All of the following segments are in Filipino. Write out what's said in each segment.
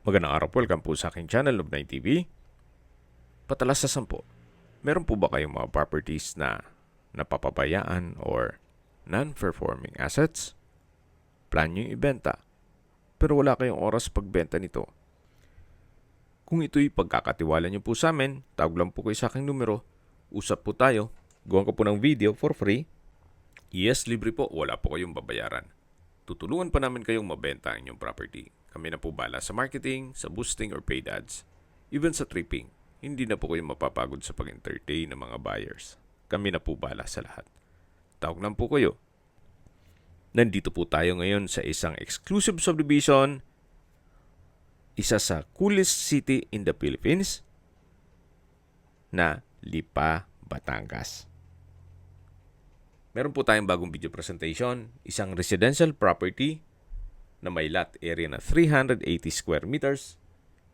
Magandang araw po, welcome po sa aking channel, Love9 TV. Patalas sa 10. Meron po ba kayong mga properties na napapabayaan or non-performing assets? Plan nyo yung ibenta, pero wala kayong oras pagbenta nito. Kung ito'y pagkakatiwala nyo po sa amin, tawag lang po kayo sa aking numero, usap po tayo, gawan ko po ng video for free. Yes, libre po, wala po kayong babayaran. Tutulungan pa namin kayong mabenta ang inyong property. Kami na po bala sa marketing, sa boosting or paid ads. Even sa tripping, hindi na po kayo mapapagod sa pag-entertain ng mga buyers. Kami na po bala sa lahat. Tawag lang po kayo. Nandito po tayo ngayon sa isang exclusive subdivision, isa sa coolest city in the Philippines, na Lipa, Batangas. Meron po tayong bagong video presentation, isang residential property na may lot area na 380 square meters.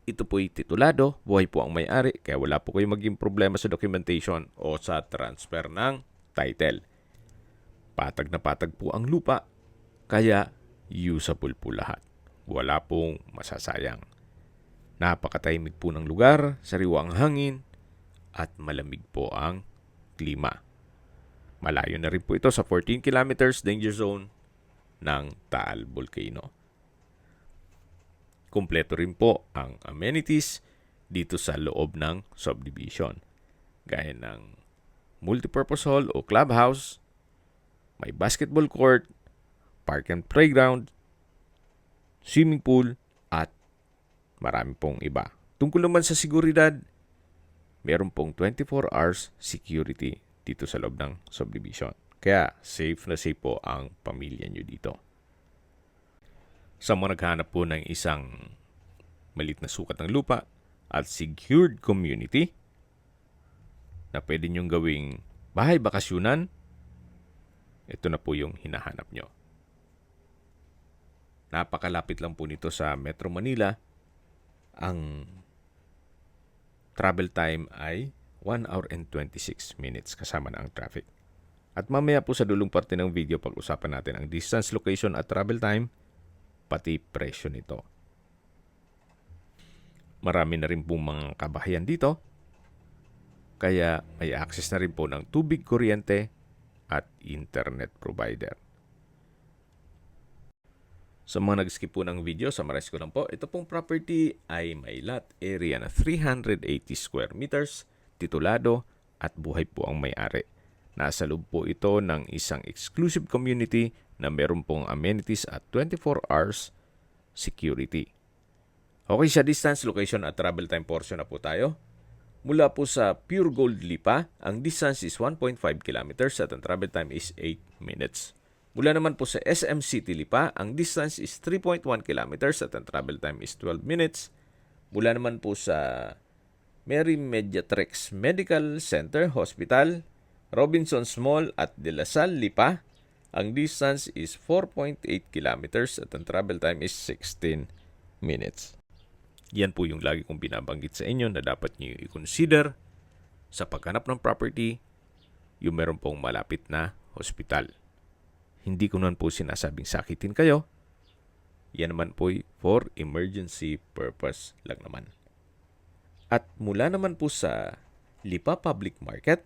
Ito po'y titulado, buhay po ang may-ari, kaya wala po kayong maging problema sa documentation o sa transfer ng title. Patag na patag po ang lupa, kaya usable po lahat. Wala pong masasayang. Napakatahimik po ng lugar, sariwa ang hangin, at malamig po ang klima. Malayo na rin po ito sa 14 kilometers danger zone ng Taal Volcano. Kumpleto rin po ang amenities dito sa loob ng subdivision. Gaya ng multipurpose hall o clubhouse, may basketball court, park and playground, swimming pool, at marami pong iba. Tungkol naman sa seguridad, meron pong 24 hours security dito sa loob ng subdivision. Kaya safe na safe po ang pamilya nyo dito. Sa mga naghahanap po ng isang maliit na sukat ng lupa at secured community na pwede nyong gawing bahay bakasyunan, ito na po yung hinahanap nyo. Napakalapit lang po nito sa Metro Manila. Ang travel time ay 1 hour and 26 minutes kasama na ang traffic. At mamaya po sa dulong parte ng video, pag-usapan natin ang distance, location at travel time, pati presyo nito. Marami na rin pong mga kabahayan dito, kaya may access na rin po ng tubig, kuryente at internet provider. Sa mga nag-skip po ng video, summarize ko lang po, ito pong property ay may lot area na 380 square meters, titulado at buhay po ang may-ari. Nasa loob po ito ng isang exclusive community na meron pong amenities at 24 hours security. Okay, sa distance, location at travel time portion na po tayo. Mula po sa Pure Gold Lipa, ang distance is 1.5 kilometers at ang travel time is 8 minutes. Mula naman po sa SM City Lipa, ang distance is 3.1 kilometers at ang travel time is 12 minutes. Mula naman po sa Mary Mediatrix Medical Center Hospital, Robinsons Mall at De La Salle Lipa, ang distance is 4.8 kilometers at ang travel time is 16 minutes. Yan po yung lagi kong binabanggit sa inyo na dapat niyo i-consider sa paghanap ng property, yung meron pong malapit na hospital. Hindi ko naman po sinasabing sakitin kayo. Yan naman po for emergency purpose lang naman. At mula naman po sa Lipa Public Market,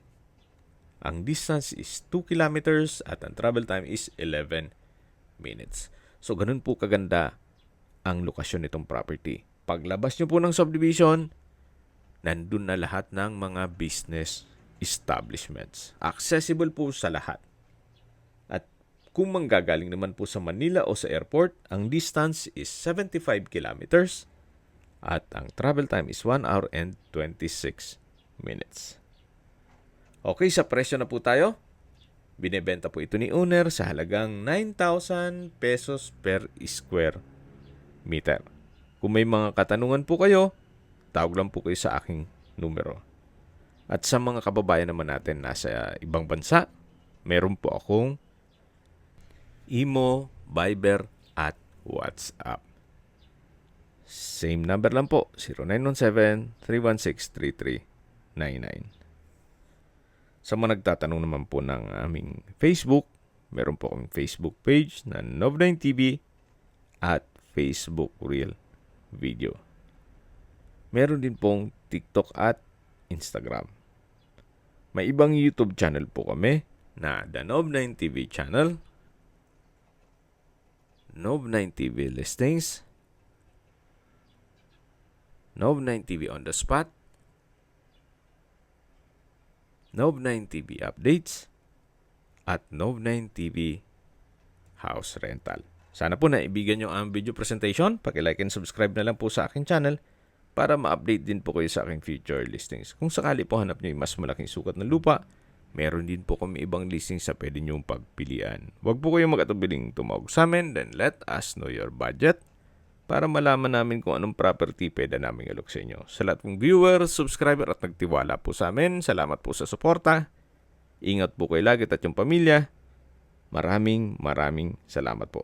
ang distance is 2 kilometers at ang travel time is 11 minutes. So, ganun po kaganda ang lokasyon nitong property. Paglabas nyo po ng subdivision, nandun na lahat ng mga business establishments. Accessible po sa lahat. At kung manggagaling naman po sa Manila o sa airport, ang distance is 75 kilometers at ang travel time is 1 hour and 26 minutes. Okay, sa presyo na po tayo. Binebenta po ito ni owner sa halagang 9,000 pesos per square meter. Kung may mga katanungan po kayo, tawag lang po kayo sa aking numero. At sa mga kababayan naman natin nasa ibang bansa, meron po akong Imo, Viber at WhatsApp. Same number lang po, 0917-316-3399. Sa mga nagtatanong naman po ng aming Facebook, meron po akong Facebook page na Love9 TV at Facebook Reel Video. Meron din pong TikTok at Instagram. May ibang YouTube channel po kami na The Nov9 TV channel, Nov9 TV Listings, Nov9 TV On The Spot, Nov9 TV Updates, at Nov9 TV House Rental. Sana po naibigan nyo ang video presentation. Paki-like and subscribe na lang po sa aking channel para ma-update din po kayo sa aking future listings. Kung sakali po hanap nyo yung mas malaking sukat ng lupa, meron din po kami ibang listings sa pwede nyong pagpilian. Huwag po kayong mag-atubiling tumawag sa amin, then let us know your budget para malaman namin kung anong property pwede namin alok sa inyo. Sa lahat pong viewer, subscriber at nagtiwala po sa amin, salamat po sa suporta. Ingat po kayo lagi at yung pamilya. Maraming salamat po.